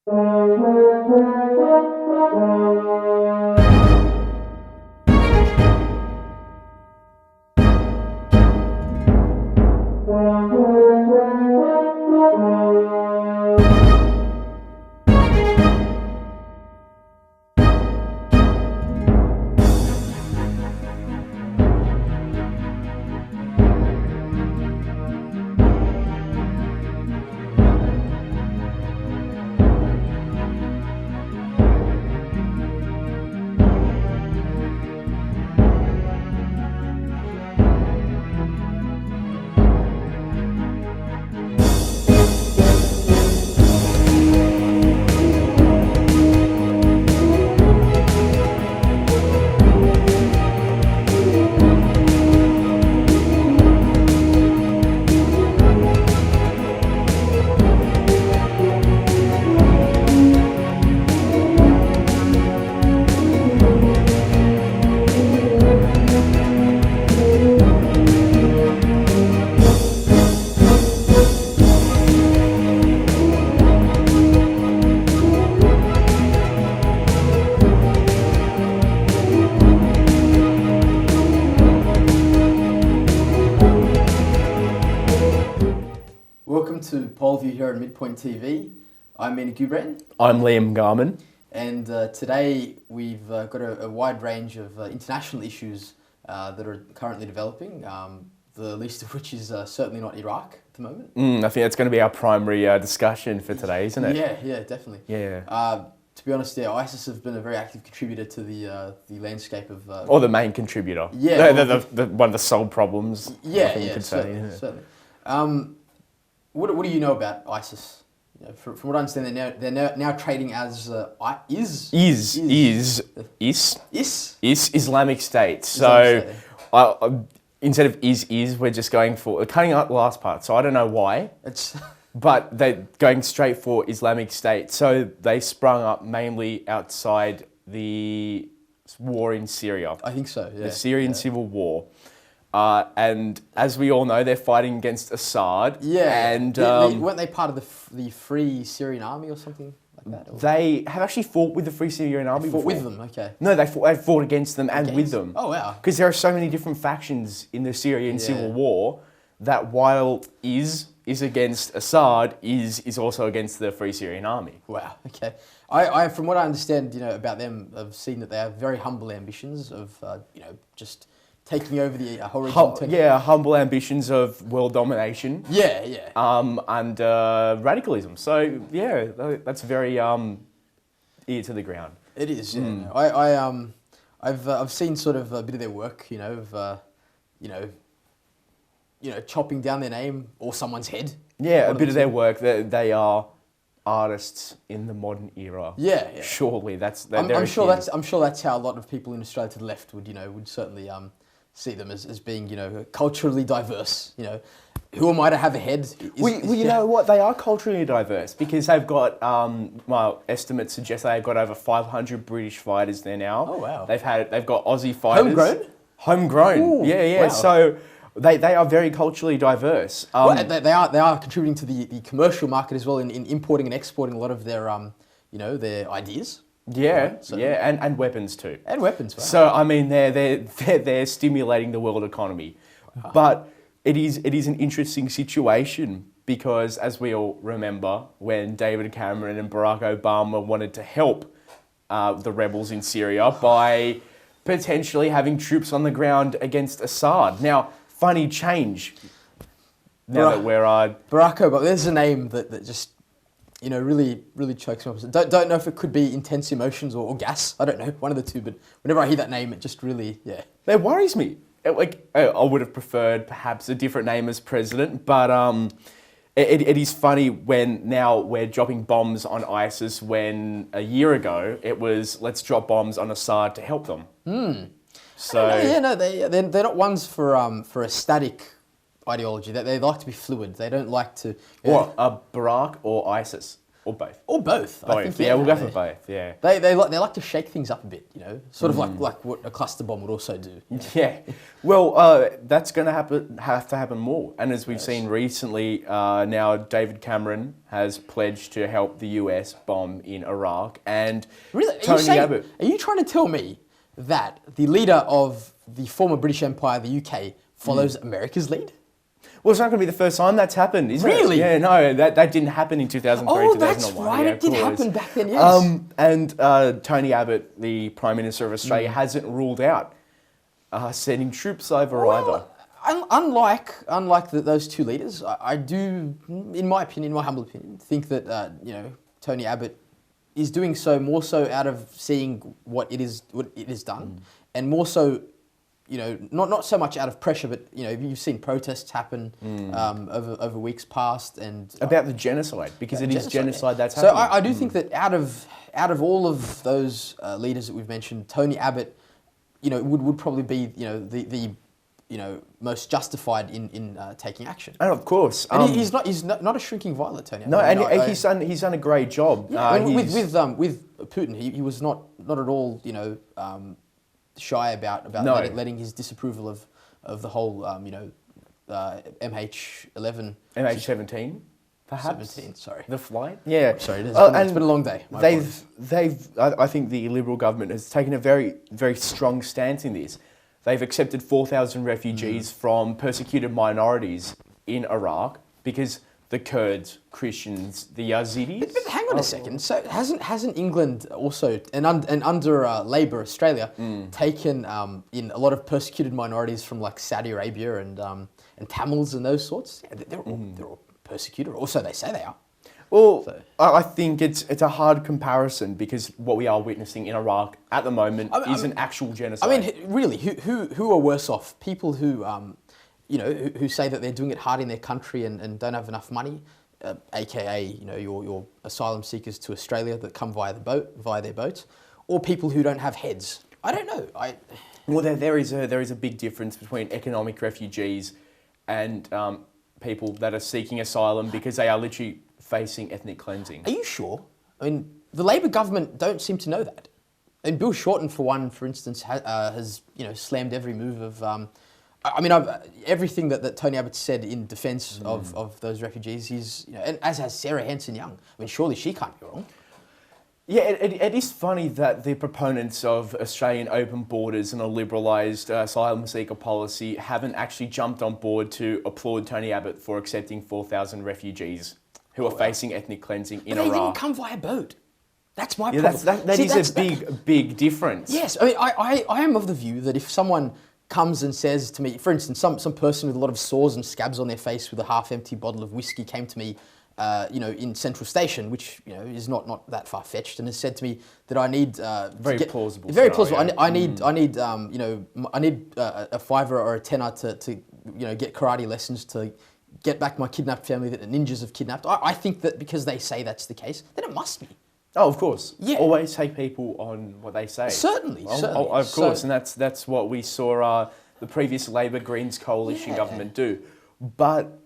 Welcome to Polview here at Midpoint TV. I'm Mina Gubren. I'm Liam Garman. And today we've got a wide range of international issues that are currently developing, the least of which is certainly not Iraq at the moment. I think that's going to be our primary discussion for today, isn't it? Yeah, definitely. Yeah. To be honest, ISIS have been a very active contributor to the landscape of... Or the main contributor. Yeah. The one of the sole problems. Yeah, certainly. What do you know about ISIS? You know, from what I understand, they're now trading as Islamic State. So instead of we're just going for cutting out the last part. So I don't know why. But they're going straight for Islamic State. So they sprung up mainly outside the war in Syria. I think so, yeah. The Syrian civil war. And as we all know, they're fighting against Assad. Yeah. And weren't they part of the Free Syrian Army or something like that? Or? They have actually fought with the Free Syrian Army before. With them, okay. No, they fought against them and with them. Oh, wow. Because there are so many different factions in the Syrian civil war that while is against Assad, is also against the Free Syrian Army. Wow, okay. I from what I understand, about them, I've seen that they have very humble ambitions of, just taking over the whole region. Humble ambitions of world domination. Yeah. And radicalism. So yeah, that's very ear to the ground. It is. Yeah. I've seen sort of a bit of their work. Chopping down their name or someone's head. Yeah, a bit of their work. They are artists in the modern era. Yeah. Surely I'm sure that's how a lot of people in Australia to the left would certainly see them as being culturally diverse. Who am I to have a head? You know what? They are culturally diverse because they've got, estimates suggest they've got over 500 British fighters there now. Oh wow! They've got Aussie fighters. Homegrown. Ooh, yeah. Wow. So they are very culturally diverse. They are contributing to the commercial market as well in importing and exporting a lot of their their ideas. Yeah, and weapons too. And weapons. Wow. So I mean, they're stimulating the world economy, but it is an interesting situation because, as we all remember, when David Cameron and Barack Obama wanted to help the rebels in Syria by potentially having troops on the ground against Assad. Now, funny change. Now that we're Barack Obama, there's a name that just really chokes me up. Don't know if it could be intense emotions or gas. I don't know, one of the two. But whenever I hear that name, it just really, That worries me. I would have preferred perhaps a different name as president, but it is funny when now we're dropping bombs on ISIS when a year ago it was let's drop bombs on Assad to help them. So they're not ones for a static ideology. They like to be fluid. They don't like to... What, Barack or ISIS? Or both. Or both. I Both. think, Yeah, we'll go for both. Yeah. They like to shake things up a bit, you know, sort of like what a cluster bomb would also do. Yeah. Well, that's going to have to happen more. And as we've seen recently, now David Cameron has pledged to help the US bomb in Iraq. And Really? Tony Abbott. Are you trying to tell me that the leader of the former British Empire, the UK, follows America's lead? Well, it's not going to be the first time that's happened, is it? Really? Yeah, no, that didn't happen in 2003, Oh, 2001. that's right. Yeah, It did of course. happen back then, yes. And Tony Abbott, the Prime Minister of Australia, hasn't ruled out sending troops over either. Unlike those two leaders, I do, in my opinion, my humble opinion, think that Tony Abbott is doing so more so out of seeing what it is done, and more so, not so much out of pressure, but you've seen protests happen over weeks past and About the genocide, because it is genocide that's so happening. I do think that out of all of those leaders that we've mentioned, Tony Abbott, would probably be the most justified in taking action. And of course, And he's not a shrinking violet, Tony. no, I mean, and he's done a great job. with Putin, he was not at all shy about letting his disapproval of the whole MH11 MH17, perhaps 17. Sorry, the flight. Yeah, sorry. It's been a long day. I think the Liberal government has taken a very, very strong stance in this. They've accepted 4,000 refugees from persecuted minorities in Iraq because the Kurds, Christians, the Yazidis. But hang on a second. So hasn't England also and under Labour Australia taken in a lot of persecuted minorities from like Saudi Arabia and Tamils and those sorts? Yeah, they're all persecuted, or so they say they are. Well, I think it's a hard comparison because what we are witnessing in Iraq at the moment is an actual genocide. I mean, really, who are worse off? People who who say that they're doing it hard in their country and don't have enough money, aka your asylum seekers to Australia that come via their boats, or people who don't have heads. I don't know. Well, there is a big difference between economic refugees and people that are seeking asylum because they are literally facing ethnic cleansing. Are you sure? I mean, the Labor government don't seem to know that. And Bill Shorten, for instance, has slammed every move of. Everything that Tony Abbott said in defence of those refugees, and as has Sarah Hanson-Young. I mean, surely she can't be wrong. Yeah, it is funny that the proponents of Australian open borders and a liberalised asylum seeker policy haven't actually jumped on board to applaud Tony Abbott for accepting 4,000 refugees who are facing ethnic cleansing in Iraq. They didn't come via boat. That's my problem. That is a big difference. Yes, I mean, I am of the view that if someone comes and says to me, for instance, some person with a lot of sores and scabs on their face with a half-empty bottle of whiskey came to me, in Central Station, which is not that far-fetched, and has said to me that I need very plausible. Very plausible. I need a $5 or a $10 to get karate lessons to get back my kidnapped family that the ninjas have kidnapped. I think that because they say that's the case, then it must be. Oh, of course. Yeah. Always take people on what they say. Certainly. Of course, and that's what we saw the previous Labor Greens coalition government do. But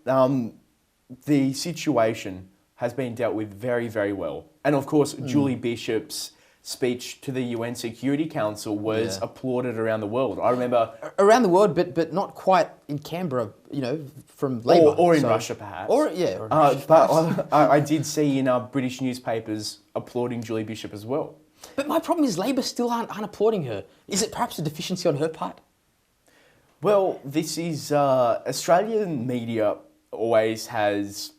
the situation has been dealt with very, very well. And of course, Julie Bishop's speech to the UN Security Council was applauded around the world. I remember... Around the world, but not quite in Canberra, from Labour. Or in Russia, perhaps. Or in Russia, but I did see in British newspapers applauding Julie Bishop as well. But my problem is Labour still aren't applauding her. Is it perhaps a deficiency on her part? Well, this is... Australian media always has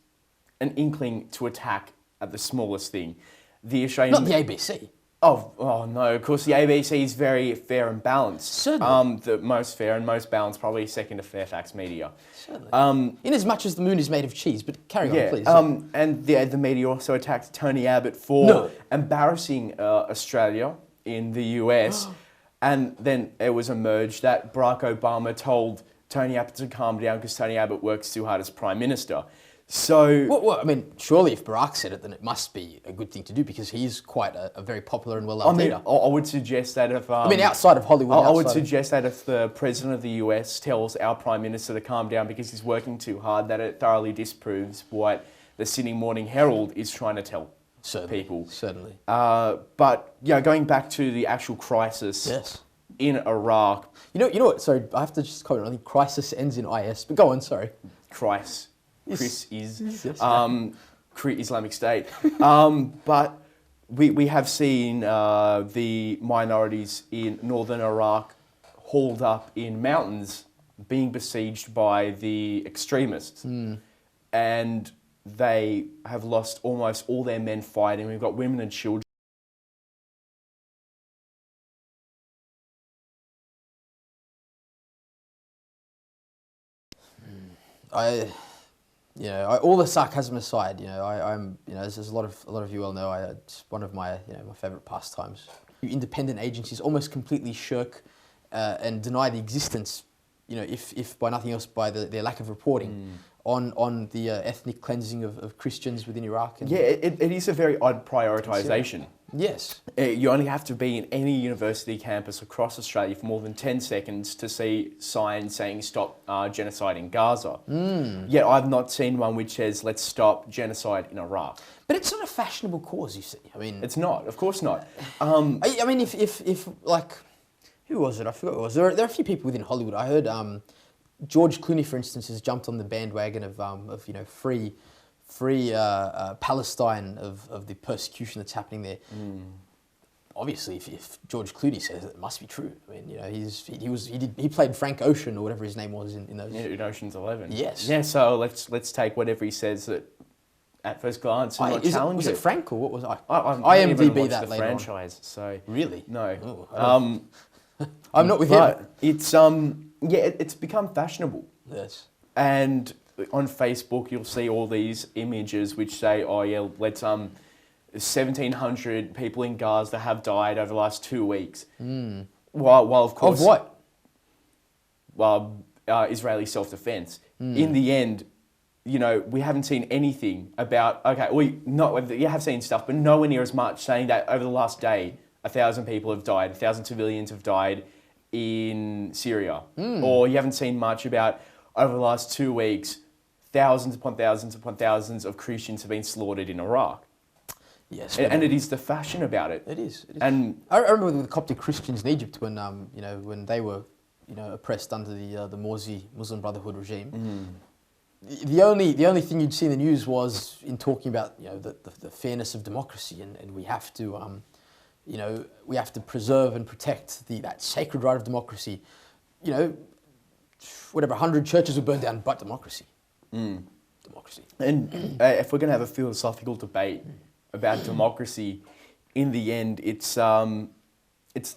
an inkling to attack at the smallest thing. The Australian... Not the ABC. Oh no, of course the ABC is very fair and balanced. Certainly. The most fair and most balanced, probably second to Fairfax Media. Certainly. In as much as the moon is made of cheese, but carry on, please. And the media also attacked Tony Abbott for embarrassing Australia in the US. And then it was emerged that Barack Obama told Tony Abbott to calm down because Tony Abbott works too hard as Prime Minister. So... Well, I mean, surely if Barack said it, then it must be a good thing to do because he's quite a very popular and well-loved leader. I would suggest that if... outside of Hollywood... I would suggest that if the President of the US tells our Prime Minister to calm down because he's working too hard, that it thoroughly disproves what the Sydney Morning Herald is trying to tell people. Certainly. But yeah, going back to the actual crisis Yes. in Iraq, You know what? Sorry, I have to just comment. I think crisis ends in IS. But go on. Sorry. Chris Yes. is Yes. Islamic State. But we have seen the minorities in northern Iraq hauled up in mountains being besieged by the extremists. And they have lost almost all their men fighting. We've got women and children. All the sarcasm aside, I'm, as a lot of you well know, it's one of my, my favourite pastimes. Independent agencies almost completely shirk and deny the existence, if by nothing else, by their lack of reporting on the ethnic cleansing of Christians within Iraq. And It is a very odd prioritisation. Yes. You only have to be in any university campus across Australia for more than 10 seconds to see signs saying stop genocide in Gaza. Yet I've not seen one which says let's stop genocide in Iraq. But it's not a fashionable cause, you see. I mean, It's not, of course not. I mean, if like, who was it? I forgot who it was. There are a few people within Hollywood. I heard George Clooney, for instance, has jumped on the bandwagon of free Palestine, of the persecution that's happening there. Obviously, if George Clooney says it, it must be true. I mean, he played Frank Ocean or whatever his name was in those. Yeah, in Ocean's 11. Yes. Yeah. So let's take whatever he says at first glance and not challenge was it Frank or what was I? I haven't even IMDb watched that the later franchise. So Really? no. Oh, I'm not with him. But it's it's become fashionable. Yes. And on Facebook, you'll see all these images which say, "Oh yeah, let's 1,700 people in Gaza have died over the last 2 weeks." While of course, Of what? Well, Israeli self-defense. In the end, we haven't seen anything about. Okay, you have seen stuff, but nowhere near as much saying that over the last day, 1,000 people have died, 1,000 civilians have died in Syria, or you haven't seen much about over the last 2 weeks. Thousands upon thousands upon thousands of Christians have been slaughtered in Iraq. Yes. And it is the fashion about it. It is. And I remember with the Coptic Christians in Egypt when when they were oppressed under the Morsi Muslim Brotherhood regime. The only thing you'd see in the news was in talking about the fairness of democracy, and we have to we have to preserve and protect that sacred right of democracy. Whatever, 100 churches were burned down, but democracy. Democracy. And if we're going to have a philosophical debate about democracy, in the end, it's the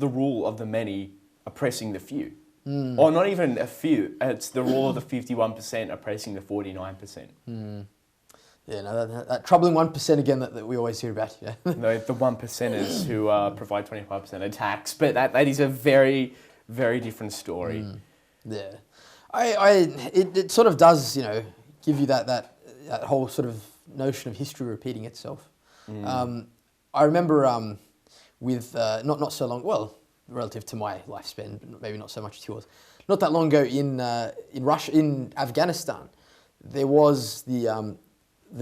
rule of the many oppressing the few. Or not even a few, it's the rule of the 51% oppressing the 49%. Yeah, no, that troubling 1% again that we always hear about. Yeah. No, the 1%ers who provide 25% of tax, but that is a very, very different story. Yeah. It sort of does, give you that whole sort of notion of history repeating itself. I remember with not so long, well, relative to my lifespan, but maybe not so much to yours. Not that long ago in Afghanistan, there was the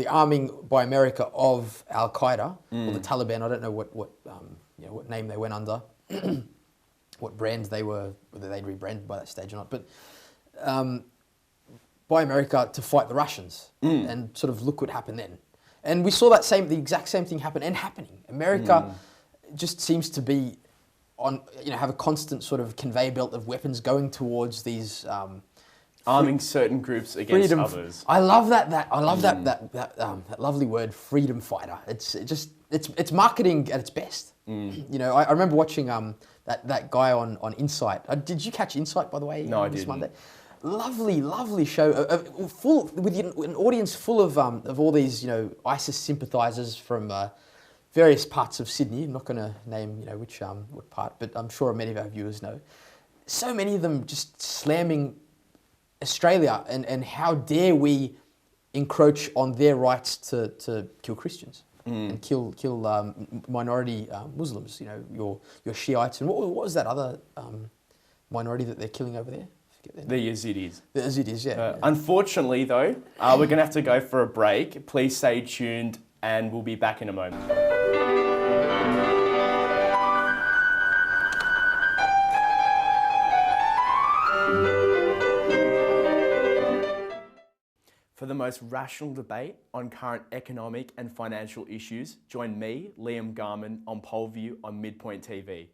arming by America of Al Qaeda or the Taliban. I don't know what name they went under, what brand they were, whether they'd rebranded by that stage or not, but. By America to fight the Russians, and sort of look what happened then. And we saw the exact same thing happen and happening. America just seems to be have a constant sort of conveyor belt of weapons going towards these arming certain groups against others. I love that. I love that lovely word, freedom fighter. It's marketing at its best. I remember watching that guy on Insight. Did you catch Insight, by the way? No, I this didn't. Monday? Lovely show, full with an audience full of all these ISIS sympathisers from various parts of Sydney. I'm not going to name which what part, but I'm sure many of our viewers know. So many of them just slamming Australia and how dare we encroach on their rights to kill Christians and kill minority Muslims. Your Shiites and what was that other minority that they're killing over there? The Yazidis. The Yazidis, yeah. Unfortunately, though, we're going to have to go for a break. Please stay tuned and we'll be back in a moment. For the most rational debate on current economic and financial issues, join me, Liam Garman, on Polview on Midpoint TV.